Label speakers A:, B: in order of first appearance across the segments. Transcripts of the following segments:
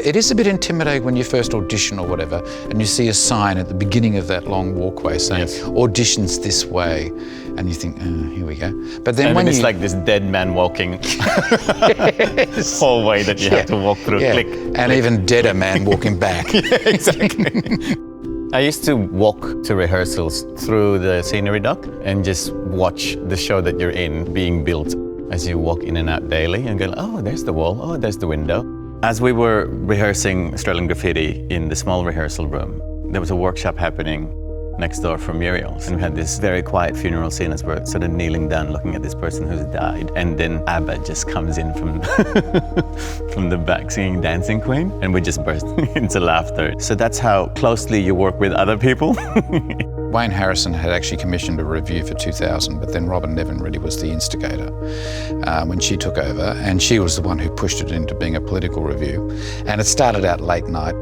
A: It is a bit intimidating when you first audition or whatever, and you see a sign at the beginning of that long walkway saying, auditions this way, and you think, here we go. But then when
B: it's like this dead man walking hallway that you have to walk through, click.
A: And even deader man walking back.
B: Yeah, exactly. I used to walk to rehearsals through the scenery dock and just watch the show that you're in being built as you walk in and out daily and go, oh, there's the wall, oh, there's the window. As we were rehearsing Australian Graffiti in the small rehearsal room, there was a workshop happening next door from Muriel's. And we had this very quiet funeral scene as we're sort of kneeling down looking at this person who's died. And then ABBA just comes in from, from the back singing Dancing Queen. And we just burst into laughter. So that's how closely you work with other people.
A: Wayne Harrison had actually commissioned a review for 2000, but then Robin Nevin really was the instigator when she took over. And she was the one who pushed it into being a political review. And it started out late night.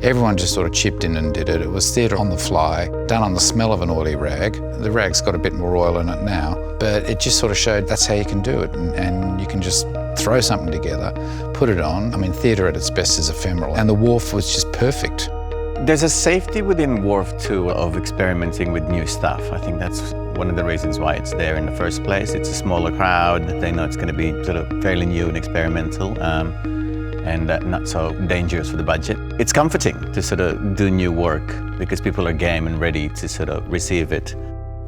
A: Everyone just sort of chipped in and did it. It was theatre on the fly, done on the smell of an oily rag. The rag's got a bit more oil in it now, but it just sort of showed that's how you can do it. And you can just throw something together, put it on. I mean, theatre at its best is ephemeral, and the Wharf was just perfect.
B: There's a safety within Wharf too of experimenting with new stuff. I think that's one of the reasons why it's there in the first place. It's a smaller crowd. They know it's going to be sort of fairly new and experimental. And not so dangerous for the budget. It's comforting to sort of do new work because people are game and ready to sort of receive it.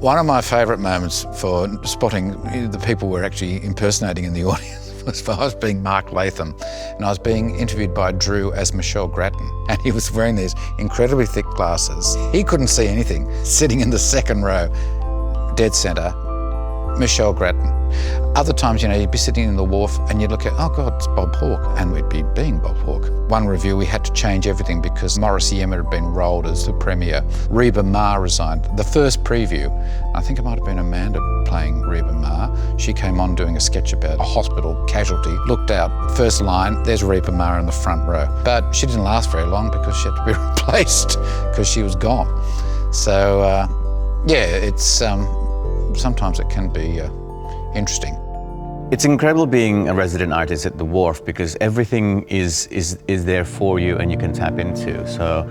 A: One of my favourite moments for spotting the people we're actually impersonating in the audience was I was being Mark Latham and I was being interviewed by Drew as Michelle Grattan, and he was wearing these incredibly thick glasses. He couldn't see anything, sitting in the second row, dead centre, Michelle Grattan. Other times, you know, you'd be sitting in the Wharf and you'd look at, oh God, it's Bob Hawke, and we'd be being Bob Hawke. One review, we had to change everything because Morris Yema had been rolled as the premier. Reba Ma resigned. The first preview, I think it might have been Amanda playing Reba Ma. She came on doing a sketch about a hospital casualty, looked out, first line, there's Reba Ma in the front row. But she didn't last very long because she had to be replaced because she was gone. So, yeah, it's sometimes it can be interesting.
B: It's incredible being a resident artist at the Wharf because everything is there for you and you can tap into. So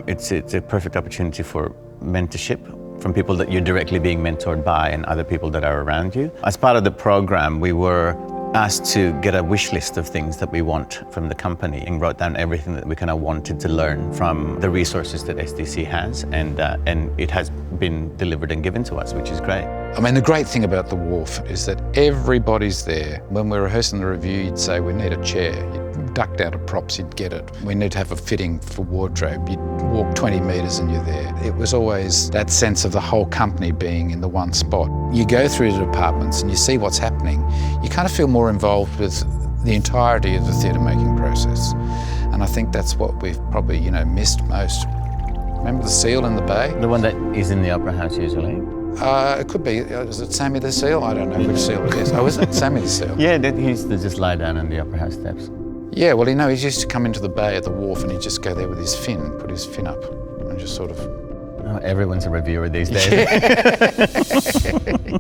B: it's a perfect opportunity for mentorship from people that you're directly being mentored by and other people that are around you. As part of the program, we were asked to get a wish list of things that we want from the company and wrote down everything that we kind of wanted to learn from the resources that SDC has, and it has been delivered and given to us, which is great.
A: I mean, the great thing about the Wharf is that everybody's there. When we're rehearsing the review, you'd say, we need a chair. You'd duck out of props, you'd get it. We need to have a fitting for wardrobe. You'd walk 20 metres and you're there. It was always that sense of the whole company being in the one spot. You go through the departments and you see what's happening. You kind of feel more involved with the entirety of the theatre making process. And I think that's what we've probably, you know, missed most. Remember the seal in the bay?
B: The one that is in the Opera House usually?
A: It could be. Is it Sammy the Seal? I don't know which seal it is. Oh, is it Sammy the Seal?
B: Yeah, he used to just lie down on the Opera House steps.
A: Yeah, well, you know, he used to come into the bay at the Wharf and he'd just go there with his fin, put his fin up and just sort of...
B: Oh, everyone's a reviewer these days.
A: Yeah.